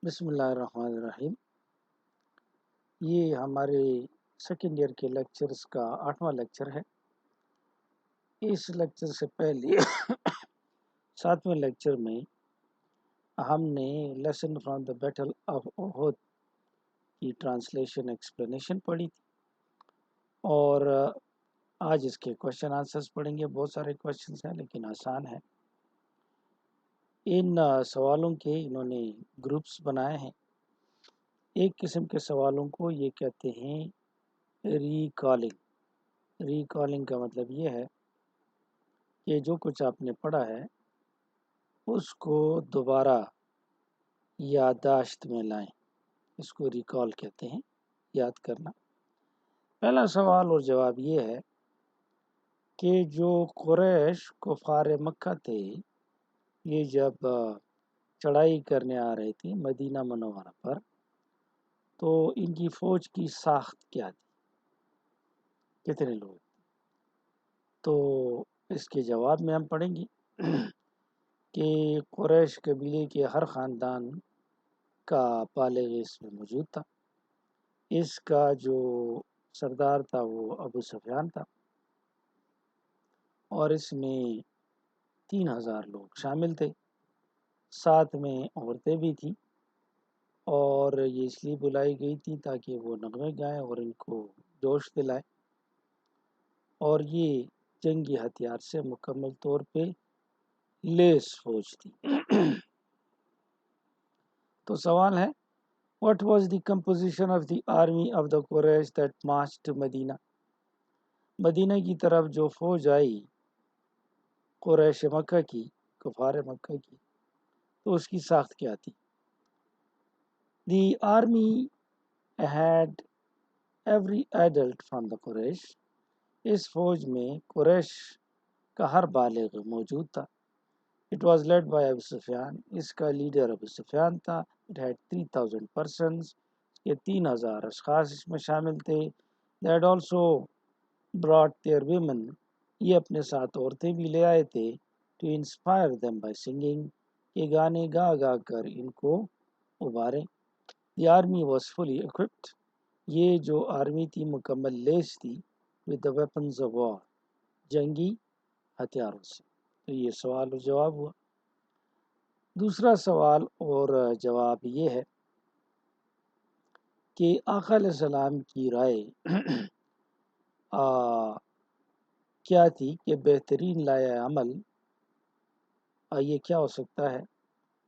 بسم اللہ الرحمن الرحیم۔ یہ ہمارے سیکنڈ ایئر کے لیکچرز کا 8واں لیکچر ہے۔ اس لیکچر سے پہلے 7ویں لیکچر میں ہم نے lesson from the battle of Uhud کی ٹرانسلیشن ایکسپلینیشن پڑھی تھی، اور آج اس کے کوشچن آنسرز پڑھیں گے۔ بہت سارے کوشچنز ہیں لیکن آسان ہیں۔ ان سوالوں کے انہوں نے گروپس بنائے ہیں۔ ایک قسم کے سوالوں کو یہ کہتے ہیں ریکالنگ کا مطلب یہ ہے کہ جو کچھ آپ نے پڑھا ہے اس کو دوبارہ یادداشت میں لائیں، اس کو ریکال کہتے ہیں، یاد کرنا۔ پہلا سوال اور جواب یہ ہے کہ جو قریش کفار مکہ تھے، یہ جب چڑھائی کرنے آ رہے تھے مدینہ منورہ پر، تو ان کی فوج کی ساخت کیا تھی، کتنے لوگ؟ تو اس کے جواب میں ہم پڑھیں گے کہ قریش قبیلے کے ہر خاندان کا بالغ اس میں موجود تھا۔ اس کا جو سردار تھا وہ ابو سفیان تھا، اور اس میں 3000 لوگ شامل تھے، ساتھ میں عورتیں بھی تھیں، اور یہ اس لیے بلائی گئی تھی تاکہ وہ نغمے گائیں اور ان کو جوش دلائے، اور یہ جنگی ہتھیار سے مکمل طور پہ لیس فوج تھی۔ تو سوال ہے What was the composition of the army of the Quraysh that marched to Medina؟ مدینہ کی طرف جو فوج آئی قریش مکہ کی، کفار مکہ کی، تو اس کی ساخت کیا تھی؟ The army had every adult from the Quraysh۔ اس فوج میں قریش کا ہر بالغ موجود تھا۔ It was led by Abu Sufyan۔ اس کا لیڈر ابو سفیان تھا۔ It had 3000 persons۔ یہ 3000 اشخاص اس میں شامل تھے۔ They had also brought their women۔ یہ اپنے ساتھ عورتیں بھی لے آئے تھے۔ To inspire them by singing۔ یہ گانے گا گا کر ان کو ابھارے۔ The army was fully equipped۔ یہ جو آرمی تھی مکمل لیس تھی with the weapons of war۔ جنگی ہتھیاروں سے۔ تو یہ سوال و جواب ہوا۔ دوسرا سوال اور جواب یہ ہے کہ آقا علیہ السلام کی رائے کیا تھی کہ بہترین لائحہ عمل یہ کیا ہو سکتا ہے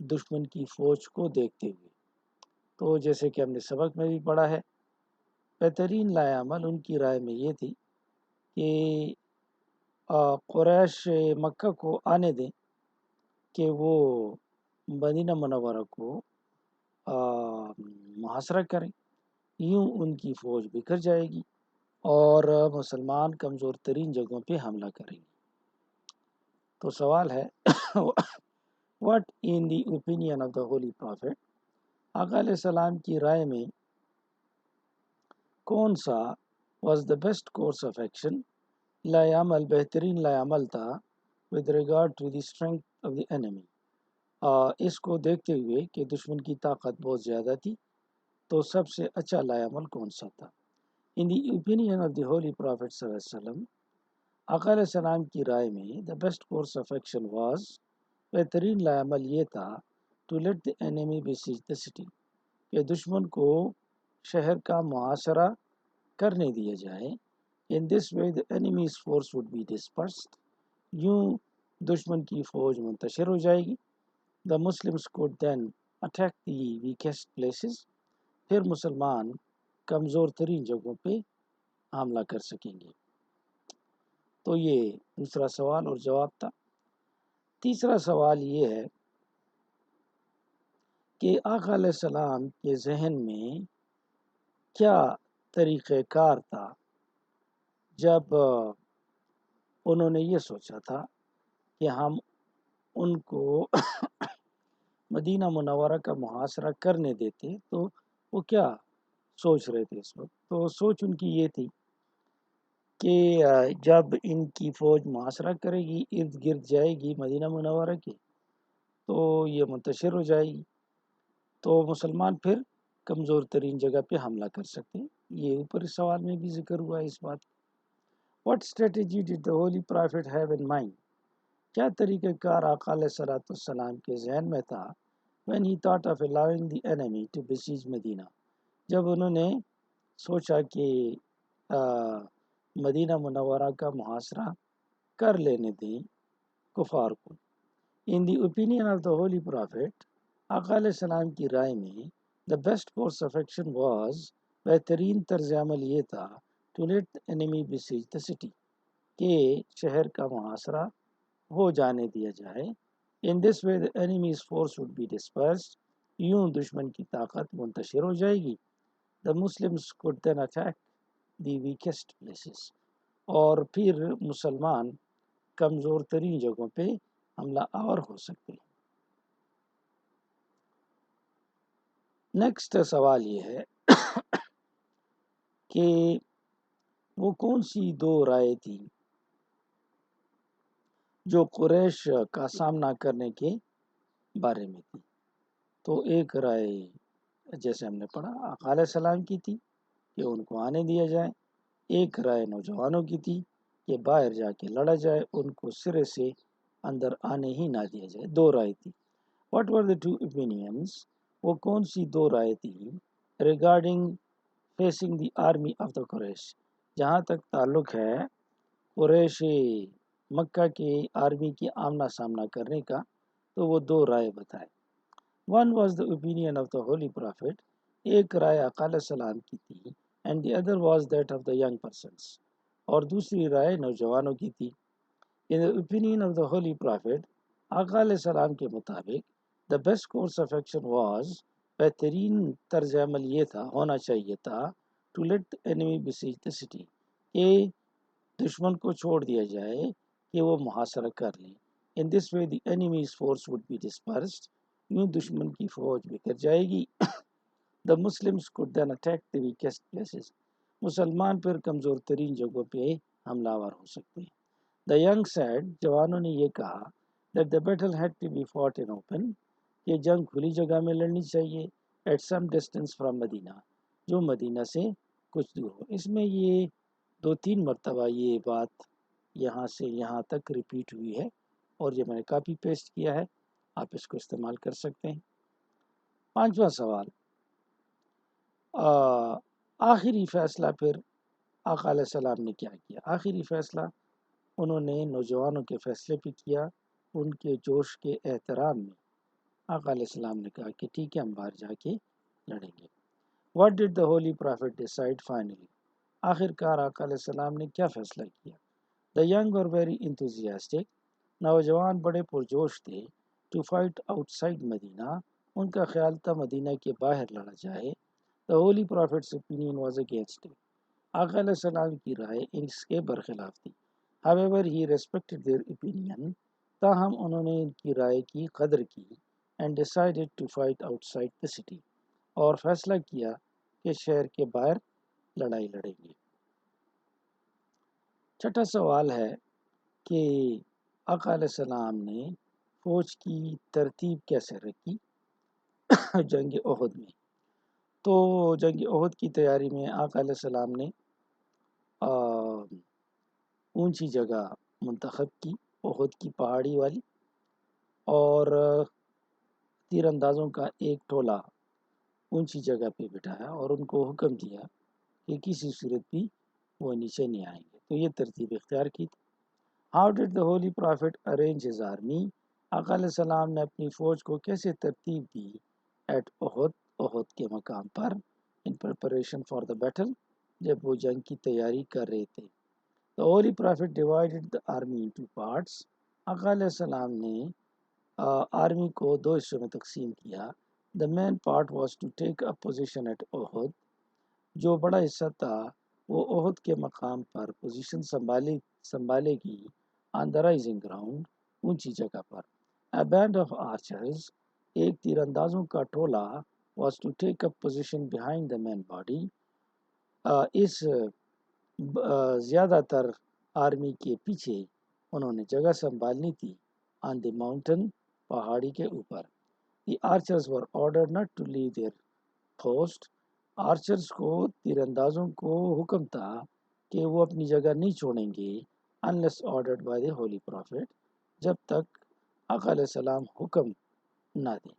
دشمن کی فوج کو دیکھتے ہوئے؟ تو جیسے کہ ہم نے سبق میں بھی پڑھا ہے، بہترین لائحہ عمل ان کی رائے میں یہ تھی کہ قریش مکہ کو آنے دیں کہ وہ مدینہ منورہ کو محاصرہ کریں، یوں ان کی فوج بکھر جائے گی اور مسلمان کمزور ترین جگہوں پہ حملہ کریں گے۔ تو سوال ہے What in the opinion of the Holy Prophet؟ آقا علیہ السلام کی رائے میں کون سا was the best course of action، لائحہ عمل بہترین لائحہ عمل تھا with regard to the strength of the enemy، اس کو دیکھتے ہوئے کہ دشمن کی طاقت بہت زیادہ تھی، تو سب سے اچھا لائحہ عمل کون سا تھا؟ In the opinion of the Holy Prophet صلی اللہ علیہ وسلم، آقا علیہ السلام کی رائے میں the best course of action was، بہترین لائحہ عمل یہ تھا to let the enemy besiege the city، کہ دشمن کو شہر کا محاصرہ کرنے دیا جائے۔ In this way the enemy's force would be dispersed، یوں دشمن کی فوج منتشر ہو جائے گی۔ The Muslims could then attack the weakest places، پھر مسلمان کمزور ترین جگہوں پہ حملہ کر سکیں گے۔ تو یہ دوسرا سوال اور جواب تھا۔ تیسرا سوال یہ ہے کہ آقا علیہ السلام کے ذہن میں کیا طریقہ کار تھا جب انہوں نے یہ سوچا تھا کہ ہم ان کو مدینہ منورہ کا محاصرہ کرنے دیتے، تو وہ کیا سوچ رہے تھے اس وقت؟ تو سوچ ان کی یہ تھی کہ جب ان کی فوج محاصرہ کرے گی، ارد گرد جائے گی مدینہ منورہ کے، تو یہ منتشر ہو جائے گی، تو مسلمان پھر کمزور ترین جگہ پہ حملہ کر سکتے ہیں. یہ اوپر اس سوال میں بھی ذکر ہوا ہے اس بات. What strategy did the Holy Prophet have in mind? کیا طریقہ کار آقا علیہ الصلوۃ والسلام کے ذہن میں تھا when he thought of allowing the enemy to besiege مدینہ، جب انہوں نے سوچا کہ مدینہ منورہ کا محاصرہ کر لینے دیں کفار کو. In the opinion of the Holy Prophet، آقا علیہ السلام کی رائے میں the best course of action was، بہترین طرز عمل یہ تھا to let the enemy besiege the city، کہ شہر کا محاصرہ ہو جانے دیا جائے. In this way the enemy's force would be dispersed، یوں دشمن کی طاقت منتشر ہو جائے گی. The Muslims could then attack the weakest places، اور پھر مسلمان کمزور ترین جگہوں پہ حملہ آور ہو سکتے ہیں. نیکسٹ سوال یہ ہے کہ وہ کون سی دو رائے تھی جو قریش کا سامنا کرنے کے بارے میں تھی. تو ایک رائے جیسے ہم نے پڑھا آقا علیہ السلام کی تھی کہ ان کو آنے دیا جائے، ایک رائے نوجوانوں کی تھی کہ باہر جا کے لڑا جائے، ان کو سرے سے اندر آنے ہی نہ دیا جائے. دو رائے تھی. What were the two opinions؟ وہ کون سی دو رائے تھی regarding facing the army of the Quraysh، جہاں تک تعلق ہے قریش مکہ کے آرمی کی آمنا سامنا کرنے کا. تو وہ دو رائے بتائے. One was the opinion of the Holy Prophet، ایک رائے آقا علیہ السلام کی تھی، and the other was that of the young persons، اور دوسری رائے نوجوانوں کی تھی. In the opinion of the Holy Prophet، آقا علیہ السلام کے مطابق the best course of action was، بہترین طرز عمل یہ تھا، ہونا چاہیے تھا to let the enemy besiege the city، کہ دشمن کو چھوڑ دیا جائے کہ وہ محاصرہ کر لیں. In this way the enemy's force would be dispersed، یوں دشمن کی فوج بکھر جائے گی. The Muslims could then attack the weakest places، مسلمان پھر کمزور ترین جگہوں پہ حملہ آور ہو سکتے ہیں. The young said، جوانوں نے یہ کہا that the battle had to be fought in open، کہ جنگ کھلی جگہ میں لڑنی چاہیے at some distance from مدینہ، جو مدینہ سے کچھ دور ہو. اس میں یہ 2-3 مرتبہ یہ بات یہاں سے یہاں تک ریپیٹ ہوئی ہے، اور یہ میں نے کاپی پیسٹ کیا ہے، آپ اس کو استعمال کر سکتے ہیں. 5واں سوال، آخری فیصلہ پھر آقا علیہ السلام نے کیا کیا؟ آخری فیصلہ انہوں نے نوجوانوں کے فیصلے پہ کیا. ان کے جوش کے احترام میں آقا علیہ السلام نے کہا کہ ٹھیک ہے ہم باہر جا کے لڑیں گے. What did the Holy Prophet decide finally؟ آخر کار آقا علیہ السلام نے کیا فیصلہ کیا؟ The young were very enthusiastic، نوجوان بڑے پرجوش تھے. To fight outside مدینہ، ان کا خیال تھا مدینہ کے باہر لڑا جائے. The Holy Prophet's opinion was against it، آقا علیہ السلام کی رائے اس کے برخلاف تھی. However he respected their opinion، تاہم انہوں نے ان کی رائے کی قدر کی. And decided to fight outside the city، اور فیصلہ کیا کہ شہر کے باہر لڑائی لڑیں گے. 6واں سوال ہے کہ آقا علیہ السلام نے فوج کی ترتیب کیسے رکھی جنگ احد میں؟ تو جنگ احد کی تیاری میں آقا علیہ السلام نے اونچی جگہ منتخب کی، احد کی پہاڑی والی، اور تیر اندازوں کا ایک ٹولہ اونچی جگہ پہ بٹھایا اور ان کو حکم دیا کہ کسی صورت بھی وہ نیچے نہیں آئیں گے. تو یہ ترتیب اختیار کی تھی. How did the Holy Prophet arrange his army؟ آقا علیہ السلام نے اپنی فوج کو کیسے ترتیب دی at احد، احد کے مقام پر in preparation for the battle، جب وہ جنگ کی تیاری کر رہے تھے. The Holy Prophet divided the army into parts، آقا علیہ السلام نے آرمی کو 2 حصوں میں تقسیم کیا. The main part was to take up position at احد، جو بڑا حصہ تھا وہ احد کے مقام پر پوزیشن سنبھالے گی on the rising ground، اونچی جگہ پر. A band of archers، ایک تیر اندازوں کا ٹولہ was to take up position behind the main body، اس زیادہ تر آرمی کے پیچھے انہوں نے جگہ سنبھالنی تھی on the mountain، پہاڑی کے اوپر. The archers were ordered not to leave their post. آرچرز کو تیر اندازوں کو حکم تھا کہ وہ اپنی جگہ نہیں چھوڑیں گے unless ordered by the holy prophet جب تک آقا علیہ السلام حکم نہ دیں.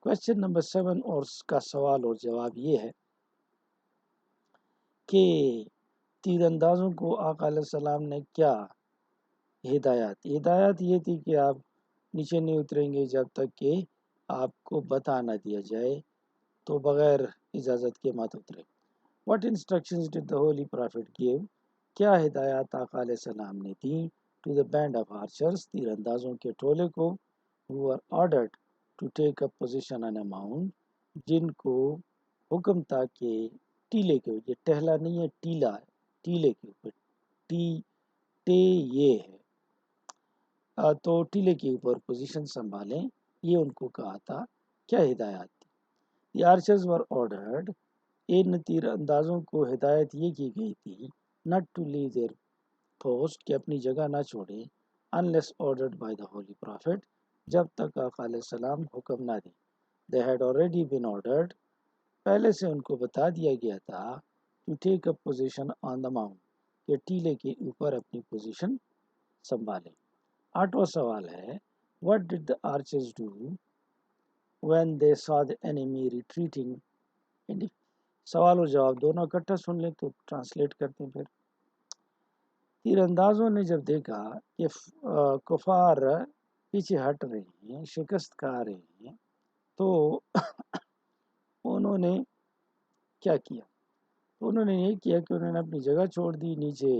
کوشچن نمبر 7 اور اس کا سوال اور جواب یہ ہے کہ تیر اندازوں کو آقا علیہ السلام نے کیا ہدایات یہ تھی کہ آپ نیچے نہیں اتریں گے جب تک کہ آپ کو بتا نہ دیا جائے، تو بغیر اجازت کے مت اترے. What instructions did the Holy Prophet give؟ کیا ہدایات آقا علیہ السلام نے دیں to the band of archers تیر اندازوں کے ٹولے کو who were ordered to take up position on a mount جن کو حکم تھا کہ ٹیلے کے اوپر، یہ ٹہلا نہیں ہے ٹیلا ہے، ٹیلے کے اوپر، ٹے یہ ہے تو ٹیلے کے اوپر پوزیشن سنبھالیں، یہ ان کو کہا تھا. کیا ہدایات تھی؟ The archers were ordered ان تیر اندازوں کو ہدایت یہ کی گئی تھی not to leave their post کہ اپنی جگہ نہ چھوڑیں unless ordered by the holy prophet جب تک آقا علیہ السلام حکم نہ دیں. They had already been ordered پہلے سے ان کو بتا دیا گیا تھا to take up position on the mount کہ ٹیلے کے اوپر اپنی پوزیشن سنبھالیں. 8واں سوال ہے what did the archers do when they saw the enemy retreating in the سوال اور جواب دونوں اکٹھا سن لیں تو ٹرانسلیٹ کرتے ہیں. پھر تیر اندازوں نے جب دیکھا کہ کفار پیچھے ہٹ رہے ہیں، شکست کھا رہے ہیں، تو انہوں نے کیا کیا؟ انہوں نے یہ کیا کہ انہوں نے اپنی جگہ چھوڑ دی نیچے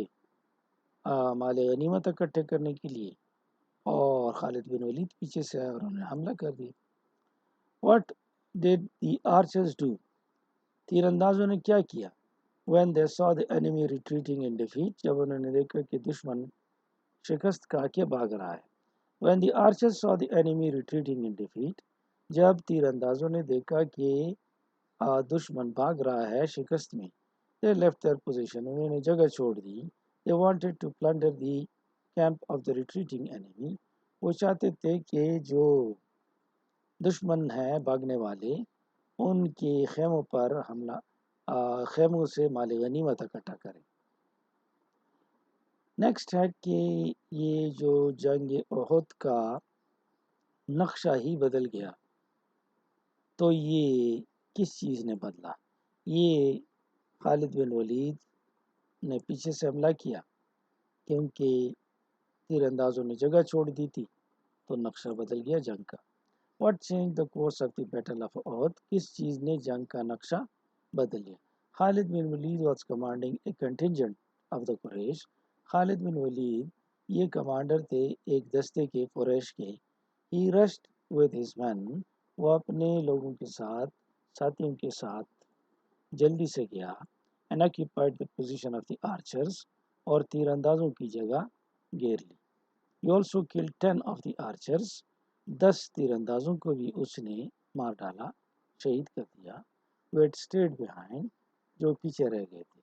مال غنیمت اکٹھے کرنے کے لیے، اور خالد بن ولید پیچھے سے آئے اور انہوں نے حملہ کر دیا. What did the archers do؟ تیر اندازوں نے کیا کیا when they saw the enemy retreating in defeat جب انہوں نے دیکھا کہ دشمن شکست کھا کے بھاگ رہا ہے. when the archers saw the enemy retreating in defeat جب تیر اندازوں نے دیکھا کہ دشمن بھاگ رہا ہے شکست میں، they left their position انہوں نے جگہ چھوڑ دی. they wanted to plunder the camp of the retreating enemy وہ چاہتے تھے کہ جو دشمن ہیں بھاگنے والے ان کے خیموں پر حملہ خیموں سے مال غنیمت اکٹھا کریں. نیکسٹ ہے کہ یہ جو جنگ احد کا نقشہ ہی بدل گیا، تو یہ کس چیز نے بدلا؟ یہ خالد بن ولید نے پیچھے سے حملہ کیا کیونکہ تیر اندازوں نے جگہ چھوڑ دی تھی، تو نقشہ بدل گیا جنگ کا. What changed the course of the battle of Uhud؟ کس چیز نے جنگ کا نقشہ بدل دیا؟ خالد بن ولید was commanding a contingent of the Quraysh خالد بن ولید یہ کمانڈر تھے ایک دستے کے قریش کے. He rushed with his men وہ اپنے لوگوں کے ساتھ ساتھیوں کے ساتھ جلدی سے گیا and occupied the position of the archers اور تیر اندازوں کی جگہ گھیر لی. He also killed 10 of the archers 10 تیر اندازوں کو بھی اس نے مار ڈالا، شہید کر دیا. who had stayed behind جو پیچھے رہ گئے تھے.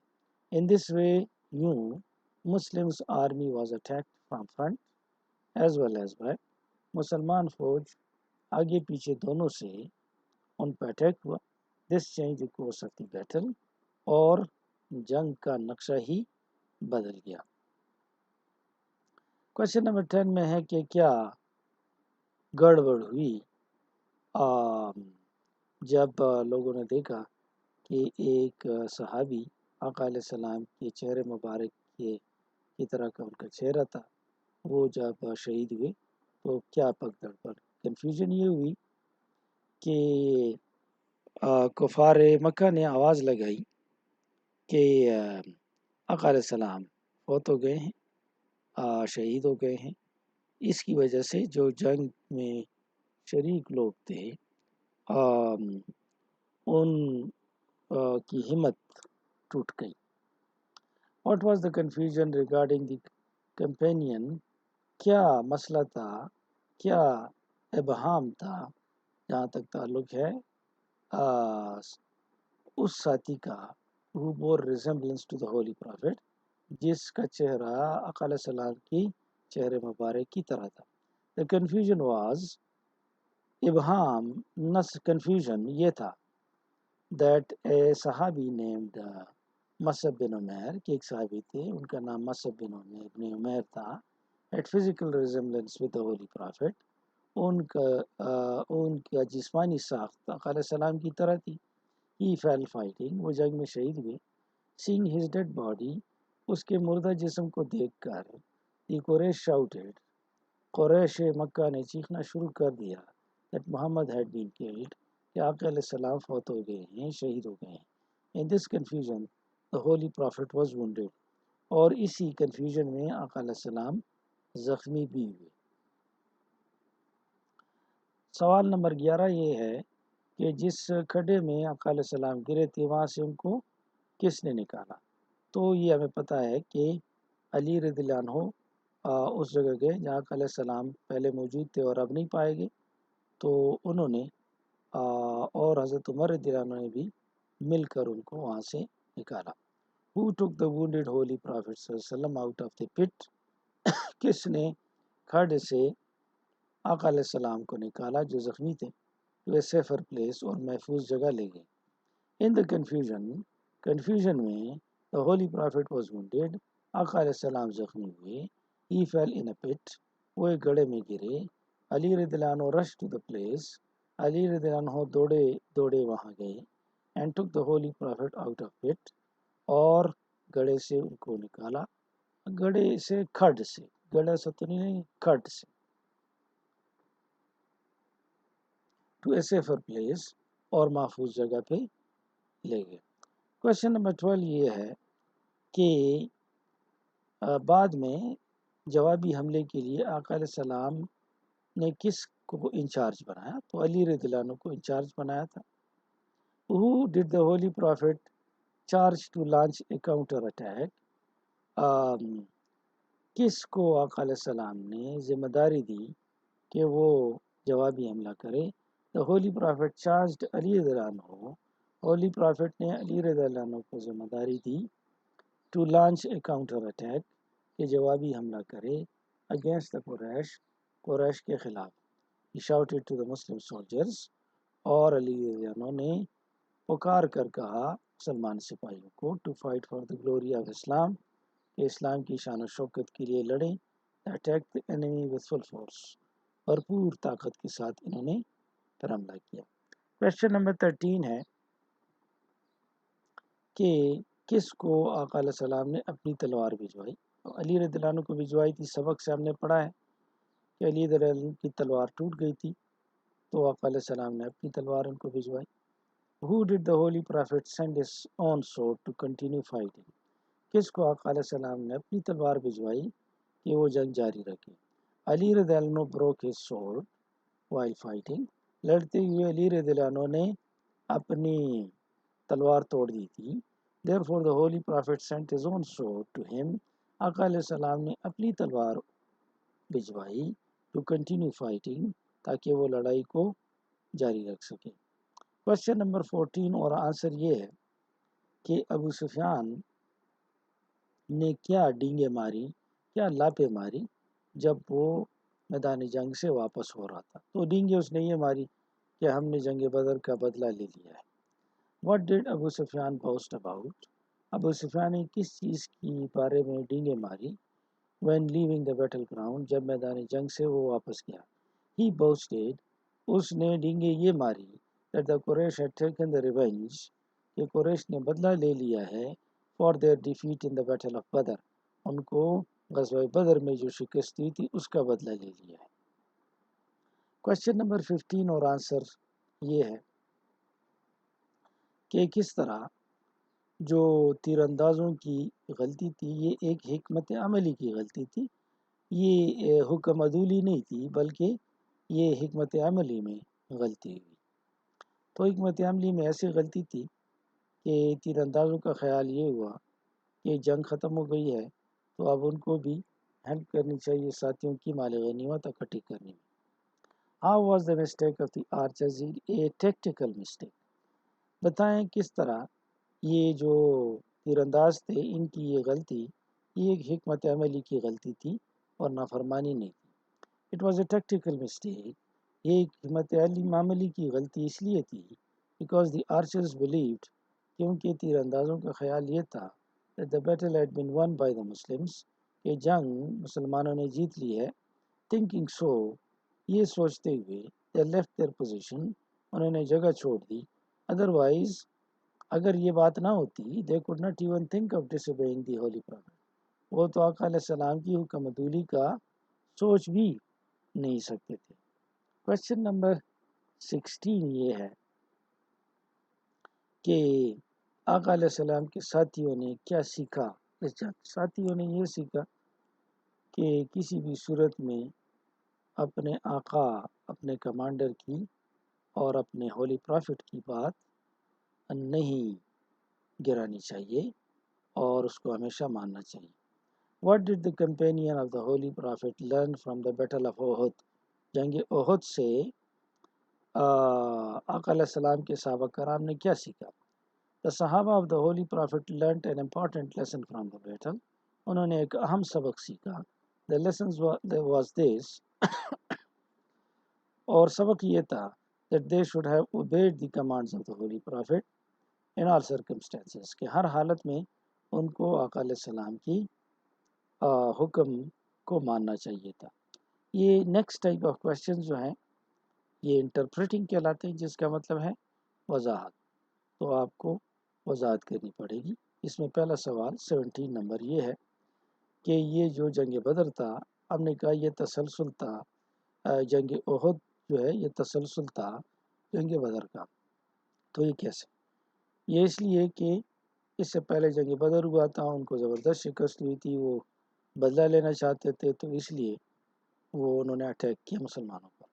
In this way یوں Muslims army was attacked from front as well as back مسلمان فوج آگے پیچھے دونوں سے ان پر اٹیک ہوا. This changed the course of the battle اور جنگ کا نقشہ ہی بدل گیا. کوشچن نمبر 10 میں ہے کہ کیا گڑبڑ ہوئی جب لوگوں نے دیکھا کہ ایک صحابی آقا علیہ السلام کے چہرے مبارک کی طرح کا ان کا چہرہ تھا، وہ جب شہید ہوئے تو کیا پگدڑ پر کنفیوژن یہ ہوئی کہ کفار مکہ نے آواز لگائی کہ آقا علیہ السلام فوت ہو گئے ہیں، شہید ہو گئے ہیں. اس کی وجہ سے جو جنگ میں شریک لوگ تھے ان کی ہمت ٹوٹ گئی. What was the confusion regarding the companion؟ کیا مسئلہ تھا، کیا ابہام تھا جہاں تک تعلق ہے اس ساتھی کا who bore resemblance to the holy prophet جس کا چہرہ آقا علیہ السلام کی چہرے مبارک کی طرح تھا. The confusion was ابہام نس کنفیوژن یہ تھا that a صحابی named مصعب بن عمیر کہ ایک صحابی تھے ان کا نام مصعب بن عمیر تھا had physical resemblance with the holy prophet ان کا جسمانی ساخت آقا علیہ السلام کی طرح تھی he fell fighting وہ جنگ میں شہید ہوئے seeing his dead body اس کے مردہ جسم کو دیکھ کر the قریش shouted قریش مکہ نے چیخنا شروع کر دیا that Muhammad had been killed کہ آقا علیہ السلام فوت ہو گئے ہیں شہید ہو گئے ہیں in this confusion the holy prophet was wounded اور اسی کنفیوژن میں آقا علیہ السلام زخمی بھی ہوئے. سوال نمبر 11 یہ ہے کہ جس کھڈے میں آقا علیہ السلام گرے تھے وہاں سے ان کو کس نے نکالا؟ تو یہ ہمیں پتہ ہے کہ علی رضی اللہ عنہ اس جگہ گئے جہاں آقا علیہ السلام پہلے موجود تھے اور اب نہیں پائے گئے تو انہوں نے اور حضرت عمر رضی اللہ عنہ نے بھی مل کر ان کو وہاں سے نکالا. Who took the wounded holy prophet صلی اللہ علیہ وسلم out of the pit؟ کس نے کھڈ سے آقا علیہ السلام کو نکالا جو زخمی تھے to a safer place اور محفوظ جگہ لے گئے. In the confusion میں the holy prophet was wounded آقا علیہ السلام زخمی ہوئے. He fell in a pit وہ ایک گڑھے میں گرے. علی رضی اللہ عنہ rushed to the place علی رضی اللہ عنہ دوڑے وہاں گئے and took the holy prophet out of pit اور گڑھے سے ان کو نکالا. گڑھے سے کھڈ سے گڑھا سے تو نہیں کھڈ سے to a safer place اور محفوظ جگہ پہ لے گئے. کوشچن نمبر 12 یہ ہے کہ بعد میں جوابی حملے کے لیے آقا علیہ السلام نے کس کو انچارج بنایا؟ تو علی رضی اللہ عنہ کو انچارج بنایا تھا. Who did the holy prophet charge to launch a counter attack؟ کس کو آقا علیہ السلام نے ذمہ داری دی کہ وہ جوابی حملہ کرے؟ The holy prophet charged علی رضی اللہ عنہ holy prophet نے علی رضی اللہ عنہ کو ذمہ داری دی to launch a counter attack کہ جوابی حملہ کرے against the قریش کے خلاف. He shouted to the Muslim soldiers اور علی رضی اللہ عنہ نے پکار کر کہا مسلمان سپاہیوں کو to fight for the glory of Islam کہ اسلام کی شان و شوکت کے لیے لڑیں. attack the enemy with full force بھرپور طاقت کے ساتھ انہوں نے پر حملہ کیا. کویشچن نمبر 13 ہے کہ کس کو آقا علیہ السلام نے اپنی تلوار بھجوائی؟ علی رضی اللہ عنہ کو بھجوائی تھی. سبق سے ہم نے پڑھا ہے کہ علی رضی اللہ عنہ کی تلوار ٹوٹ گئی تھی تو آقا علیہ السلام نے اپنی تلوار ان کو بھجوائی. Who did the holy prophet send his own sword to continue fighting؟ کس کو آقا علیہ السلام نے اپنی تلوار بھجوائی کہ وہ جنگ جاری رکھے؟ علی رضی اللہ عنہ broke his sword while fighting لڑتے ہوئے علی رضی اللہ عنہ نے اپنی تلوار توڑ دی تھی. Therefore the holy prophet sent his own sword to him آقا علیہ السلام نے اپنی تلوار بھجوائی to continue fighting تاکہ وہ لڑائی کو جاری رکھ سکے. کویشچن نمبر 14 اور آنسر یہ ہے کہ ابو سفیان نے کیا ڈینگیں ماری کیا لاپیں ماری جب وہ میدان جنگ سے واپس ہو رہا تھا؟ تو ڈینگیں اس نے یہ ماری کہ ہم نے جنگ بدر کا بدلہ لے لیا ہے. What did Abu Sufyan boast about؟ ابو سفیان نے کس چیز کی بارے میں ڈینگیں ماری when leaving the battle ground جب میدان جنگ سے وہ واپس گیا. He boasted اس نے ڈینگیں یہ ماری that the Quraysh had taken the revenge کہ قریش نے بدلہ لے لیا ہے for their defeat in the battle of Badr ان کو غزوہ بدر میں جو شکست دی تھی اس کا بدلہ لے لیا ہے. کویشچن نمبر 15 اور آنسر یہ ہے کہ کس طرح جو تیر اندازوں کی غلطی تھی یہ ایک حکمت عملی کی غلطی تھی. یہ حکم عدولی نہیں تھی بلکہ یہ حکمت عملی میں غلطی ہوئی. تو حکمت عملی میں ایسی غلطی تھی کہ تیر اندازوں کا خیال یہ ہوا کہ جنگ ختم ہو گئی ہے تو اب ان کو بھی ہیلپ کرنی چاہیے ساتھیوں کی مال غنیمت اکٹھی کرنے میں. How was the mistake of the archers a tactical mistake؟ بتائیں کس طرح یہ جو تیر انداز تھے ان کی یہ غلطی یہ ایک حکمت عملی کی غلطی تھی اور نافرمانی نہیں تھی. It was a tactical mistake یہ حکمت علی معاملی کی غلطی اس لیے تھی بیکاز دی آرچرز بلیوڈ، کیونکہ تیر اندازوں کا خیال یہ تھا that the battle had been won by the Muslims، کہ جنگ مسلمانوں نے جیت لی ہے. thinking so، یہ سوچتے ہوئے they left their position، انہوں نے جگہ چھوڑ دی. otherwise، اگر یہ بات نہ ہوتی they could not even think of disobeying the holy prophet، وہ تو آقا علیہ السلام کی حکم عدولی کا سوچ بھی نہیں سکتے تھے. کوشچن نمبر 16 یہ ہے کہ آقا علیہ السلام کے ساتھیوں نے کیا سیکھا. ساتھیوں نے یہ سیکھا کہ کسی بھی صورت میں اپنے آقا، اپنے کمانڈر کی اور اپنے ہولی پرافٹ کی بات نہیں گرانی چاہیے اور اس کو ہمیشہ ماننا چاہیے. What did the companion of the holy prophet learn from the battle of Uhud؟ جنگ احد سے آقا علیہ السلام کے صحابہ کرام نے کیا سیکھا. The Sahaba of the Holy Prophet learnt an important lesson from the battle، انہوں نے ایک اہم سبق سیکھا. The lessons was this، اور سبق یہ تھا that they should have obeyed the commands of the Holy Prophet in all circumstances، کہ ہر حالت میں ان کو آقا علیہ السلام کی حکم کو ماننا چاہیے تھا. یہ نیکسٹ ٹائپ آف کوشچن جو ہیں یہ انٹرپریٹنگ کہلاتے ہیں، جس کا مطلب ہے وضاحت. تو آپ کو وضاحت کرنی پڑے گی. اس میں پہلا سوال 17 نمبر یہ ہے کہ یہ جو جنگ بدر تھا، ہم نے کہا یہ تسلسل تھا، جنگ احد جو ہے یہ تسلسل تھا جنگ بدر کا. تو یہ کیسے؟ یہ اس لیے کہ اس سے پہلے جنگ بدر ہوا تھا، ان کو زبردست شکست ہوئی تھی، وہ بدلہ لینا چاہتے تھے، تو اس لیے وہ انہوں نے اٹیک کیا مسلمانوں پر.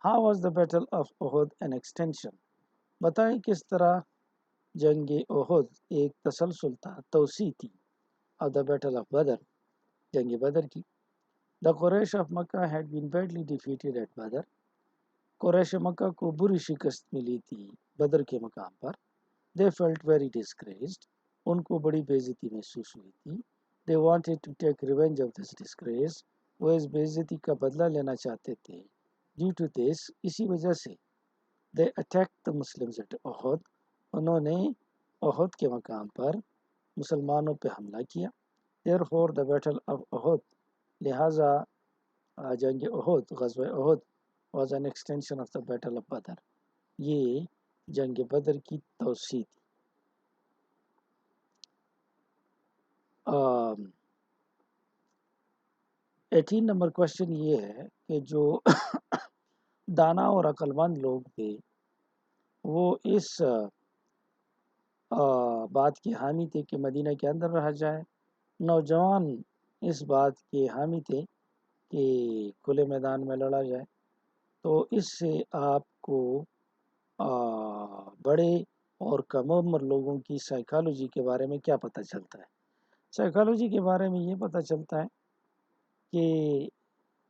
How was the battle of Uhud an extension؟ بتائیں کس طرح جنگ احد ایک تسلسل تھا، توسیع تھی of the battle of بدر، جنگ بدر کی. The Quraysh of Makkah had been badly defeated at بدر، قریش مکہ کو بری شکست ملی تھی بدر کے مقام پر. They felt very disgraced، ان کو بڑی بے عزتی محسوس ہوئی تھی. They wanted to take revenge of this disgrace، وہ اس بے عزتی کا بدلہ لینا چاہتے تھے. Due to this، اسی وجہ سے they attacked the Muslims at Uhud، انہوں نے احد کے مقام پر مسلمانوں پہ حملہ کیا. Therefore the battle of Uhud، لہٰذا جنگ احد، غزوہ احد was an extension of the battle of Badr، یہ جنگ بدر کی توسیع تھی. 18 نمبر کوشچن یہ ہے کہ جو دانا اور عقل مند لوگ تھے وہ اس بات کے حامی تھے کہ مدینہ کے اندر رہا جائے. نوجوان اس بات کے حامی تھے کہ کھلے میدان میں لڑا جائے. تو اس سے آپ کو بڑے اور کم عمر لوگوں کی سائیکالوجی کے بارے میں کیا پتہ چلتا ہے؟ سائیکالوجی کے بارے میں یہ پتہ چلتا ہے کہ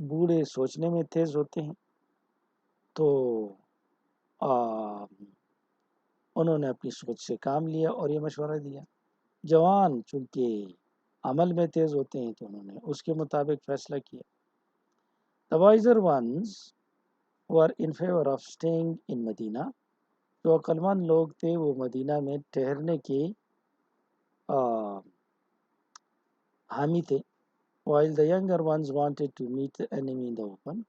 بوڑھے سوچنے میں تیز ہوتے ہیں، تو انہوں نے اپنی سوچ سے کام لیا اور یہ مشورہ دیا. جوان چونکہ عمل میں تیز ہوتے ہیں تو انہوں نے اس کے مطابق فیصلہ کیا. The wiser ones were in favor of staying in Medina، جو عقلمند لوگ تھے وہ مدینہ میں ٹھہرنے کے حامی تھے. While the younger ones wanted to meet the enemy in the open،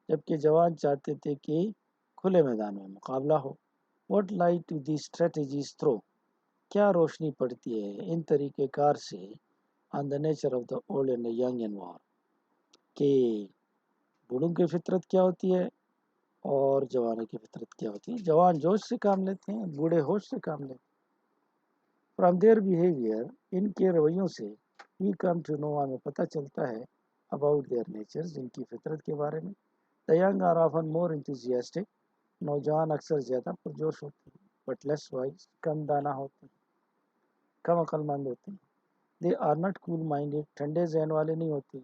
جبکہ جوان چاہتے تھے کہ کھلے میدان میں مقابلہ ہو. What light do these strategies throw؟ کیا روشنی پڑتی ہے ان طریقہ کار سے on the nature of the old and the young in war، کہ بوڑھوں کی فطرت کیا ہوتی ہے اور جوانوں کی فطرت کیا ہوتی ہے. جوان جوش سے کام لیتے ہیں، بوڑھے ہوش سے کام لیتے ہیں. From their behavior، ان کے رویوں سے we come to know، ہمیں پتہ چلتا ہے about their natures، ان کی فطرت کے بارے میں. The young are often more enthusiastic، نوجوان اکثر زیادہ پرجوش ہوتے ہیں. But less wise، کم دانا ہوتے ہیں، کم عقل مند ہوتے ہیں. They are not cool minded، ٹھنڈے ذہن والے نہیں ہوتے.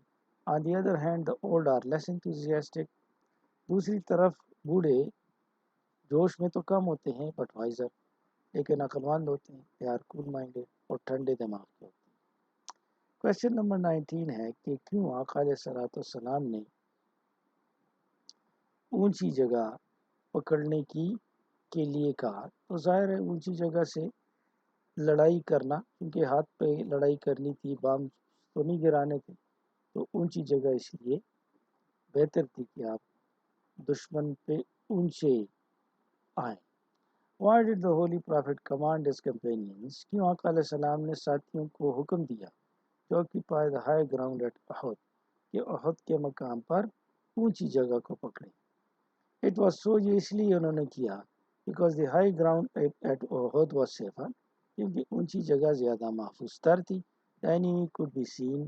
On the other hand the old are less enthusiastic، دوسری طرف بوڑھے جوش میں تو کم ہوتے ہیں but wiser، لیکن عقل مند ہوتے ہیں. They are cool minded، اور ٹھنڈے دماغ کے ہوتے ہیں. کویشچن نمبر 19 ہے کہ کیوں آقا علیہ السلام نے اونچی جگہ پکڑنے کے لیے کہا. تو ظاہر ہے اونچی جگہ سے لڑائی کرنا، کیونکہ ہاتھ پہ لڑائی کرنی تھی، بام تو نہیں گرانے تھے، تو اونچی جگہ اس لیے بہتر تھی کہ آپ دشمن پہ اونچے آئیں. Why did the Holy Prophet command his companions؟ کیوں آقا علیہ السلام نے ساتھیوں کو حکم دیا to occupy the high ground at Uhud، کہ احد کے مقام پر اونچی جگہ کو پکڑیں. It was so، یہ اس لیے انہوں نے کیا because the high ground at Uhud was safer، کیونکہ اونچی جگہ زیادہ محفوظ تر تھی. The enemy could be seen،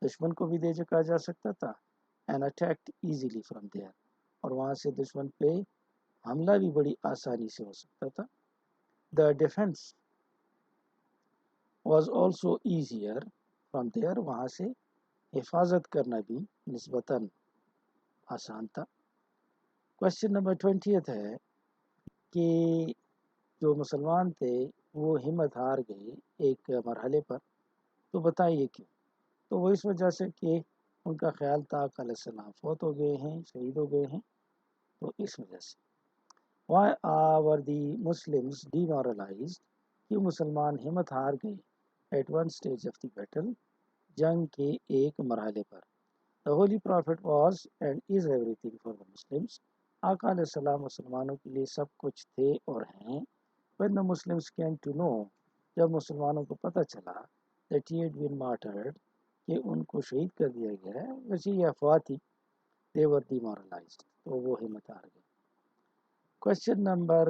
دشمن کو بھی دیکھا جا سکتا تھا، and attacked easily from there، اور وہاں سے دشمن پہ حملہ بھی بڑی آسانی سے ہو سکتا تھا. The defense was also easier from there، وہاں سے حفاظت کرنا بھی نسبتاً آسان تھا. کوشچن نمبر 20 ہے کہ جو مسلمان تھے وہ ہمت ہار گئے ایک مرحلے پر، تو بتائیے کیوں؟ تو وہ اس وجہ سے کہ ان کا خیال تھا کہ علیہ السلام فوت ہو گئے ہیں، شہید ہو گئے ہیں، تو اس وجہ سے. Why were the Muslims demoralized؟ کیوں مسلمان ہمت ہار گئے at one stage of the battle، جنگ کے ایک مرحلے پر. The Holy Prophet was and is everything for the Muslims، آقا علیہ السلام مسلمانوں کے لیے سب کچھ تھے اور ہیں. When the Muslims came to know، جب مسلمانوں کو پتہ چلا that he had been martyred، کہ ان کو شہید کر دیا گیا ہے، ویسے یہ افواہ تھی، they were demoralized، تو وہ ہمت ہار گئے. کوشچن نمبر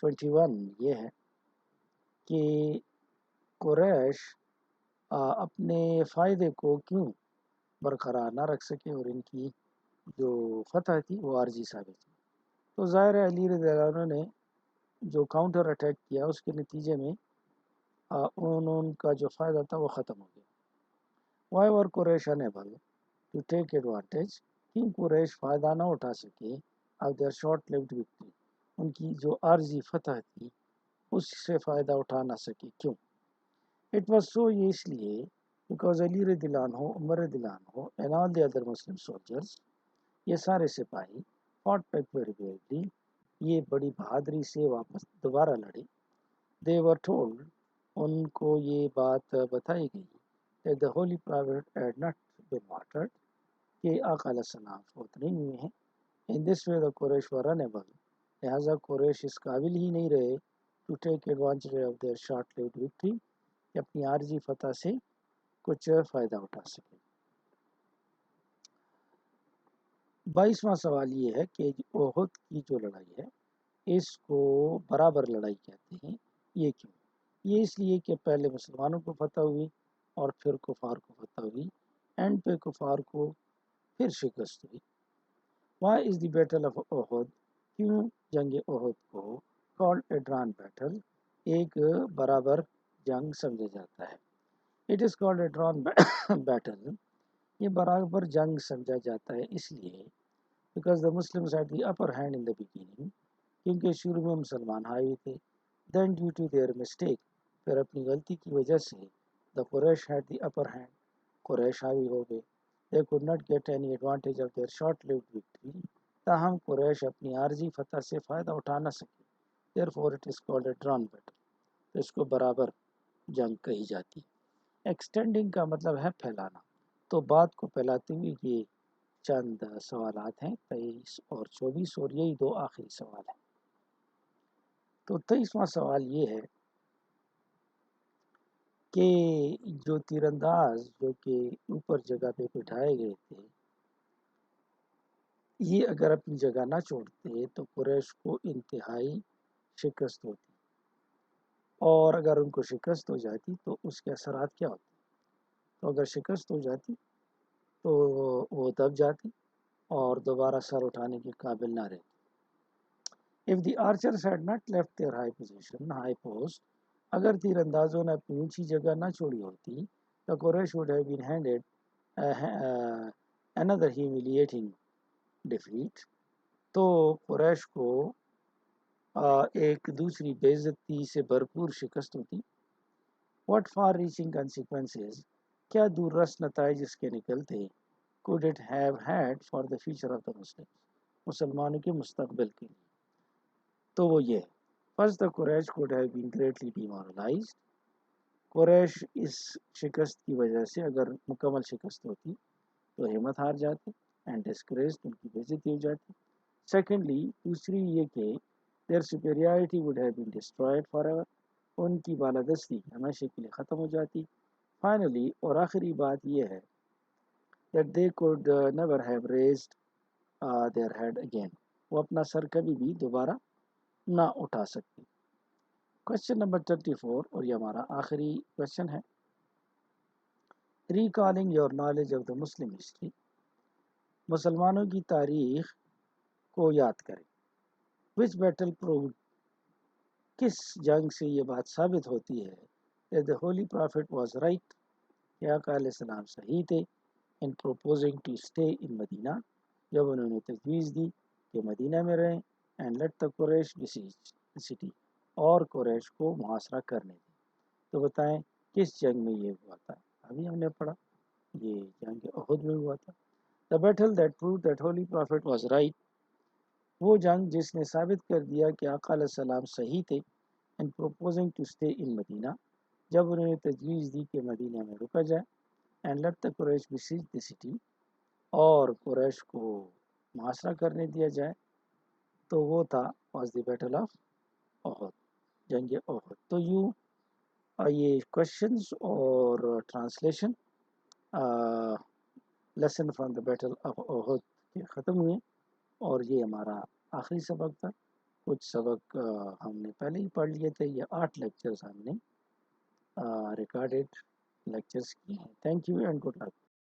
21 یہ ہے کہ قریش اپنے فائدے کو کیوں برقرار نہ رکھ سکے اور ان کی جو فتح تھی وہ عارضی ثابت ہوئی. تو ظاہر ہے علی رضی اللہ عنہ نے جو کاؤنٹر اٹیک کیا اس کے نتیجے میں ان کا جو فائدہ تھا وہ ختم ہو گیا. Why were Quraysh unable to take advantage؟ کیوں قریش فائدہ نہ اٹھا سکے of their short lived victory، ان کی جو عارضی فتح تھی اس سے فائدہ اٹھا نہ سکے، کیوں؟ It was so، یہ اس لیے because علی رضی اللہ عنہ، عمر رضی اللہ عنہ and all the other Muslim soldiers، یہ سارے سپاہی fought back very bravely، یہ بڑی بہادری سے واپس دوبارہ لڑے. They were told، ان کو یہ بات بتائی گئی that the Holy Prophet had not been martyred، کہ آقا علیہ السلام فوت نہیں ہوئے ہیں. In this way the Quraysh were unable، لہٰذا قریش اس قابل ہی نہیں رہے to take advantage of their short-lived victory، کہ اپنی عارضی فتح سے کچھ فائدہ اٹھا سکے. 22واں سوال یہ ہے کہ احد کی جو لڑائی ہے اس کو برابر لڑائی کہتے ہیں، یہ کیوں؟ یہ اس لیے کہ پہلے مسلمانوں کو فتح ہوئی اور پھر کفار کو فتح ہوئی، اینڈ پہ کفار کو پھر شکست ہوئی. Why is the battle of احد، کیوں جنگ احد کو called a drawn battle، ایک برابر جنگ سمجھا جاتا ہے؟ It is called a drawn battle، یہ برابر جنگ سمجھا جاتا ہے اس لیے because the Muslims had the upper hand in the beginning، کیونکہ شروع میں مسلمان حاوی تھے. Then due to their mistake، پھر اپنی غلطی کی وجہ سے the Quraysh had the upper hand، قریش حاوی ہو گئے. They could not get any advantage of their short-lived victory، تاہم قریش اپنی عارضی فتح سے فائدہ اٹھا نہ سکے. Therefore it is called a drawn battle، تو اس کو برابر جنگ کہی جاتی. ایکسٹینڈنگ کا مطلب ہے پھیلانا، تو بات کو پھیلاتے ہوئے یہ چند سوالات ہیں 23 اور 24، اور یہی دو آخری سوال ہیں. تو 23واں سوال یہ ہے کہ جو تیر انداز جو کہ اوپر جگہ پہ بٹھائے گئے تھے یہ اگر اپنی جگہ نہ چھوڑتے تو قریش کو انتہائی شکست ہوتی، اور اگر ان کو شکست ہو جاتی تو اس کے اثرات کیا ہوتے؟ تو اگر شکست ہو جاتی تو وہ دب جاتی اور دوبارہ سر اٹھانے کے قابل نہ رہتی. If the archers had not left their high post، اگر تیر اندازوں نے اپنی اونچی جگہ نہ چھوڑی ہوتی تو قریش would have been handed another humiliating defeat، تو قریش کو ایک دوسری بے عزتی سے بھرپور شکست ہوتی. What far reaching consequences، کیا دور رس نتائج اس کے نکلتے could it have had for the future of the Muslims, مسلمانوں کے مستقبل کے لیے. تو وہ یہ ہے. First, the Quraysh could have been greatly demoralized. قریش اس شکست کی وجہ سے اگر مکمل شکست ہوتی تو ہمت ہار جاتی اینڈ ڈسکریزڈ، ان کی بے عزتی ہو جاتی. سیکنڈلی، دوسری یہ کہ their superiority would have been destroyed forever، ان کی بالادستی ہمیشہ کے لیے ختم ہو جاتی. فائنلی، اور آخری بات یہ ہے that they could never have raised their head again، وہ اپنا سر کبھی بھی دوبارہ نہ اٹھا سکتی. کوشچن نمبر 34 اور یہ ہمارا آخری کوشچن ہے. Recalling your knowledge of the Muslim history, مسلمانوں کی تاریخ کو یاد کریں. وچ بیٹل پروڈ، کس جنگ سے یہ بات ثابت ہوتی ہے that the holy prophet was right، کہ آقا علیہ السلام صحیح تھے in proposing to stay in مدینہ، جب انہوں نے تجویز دی کہ مدینہ میں رہیں and let the Quraysh besiege the city، اور قریش کو محاصرہ کرنے دیں. تو بتائیں کس جنگ میں یہ ہوا تھا؟ ابھی ہم نے پڑھا یہ جنگ احد میں ہوا تھا. The battle that proved that holy prophet was right، وہ جنگ جس نے ثابت کر دیا کہ آقا علیہ السلام صحیح تھے in proposing to stay in مدینہ، جب انہوں نے تجویز دی کہ مدینہ میں رکا جائے and let the Quraysh besiege the city، اور قریش کو محاصرہ کرنے دیا جائے، تو وہ تھا was the battle of احد، جنگ احد. تو یوں یہ کوشچنز اور translation lesson from the battle of Uhud کے ختم ہوئے، اور یہ ہمارا آخری سبق تھا. کچھ سبق ہم نے پہلے ہی پڑھ لیے تھے. یہ 8 لیکچرز ہم نے ریکارڈیڈ لیکچرز کیے ہیں. Thank you and good luck.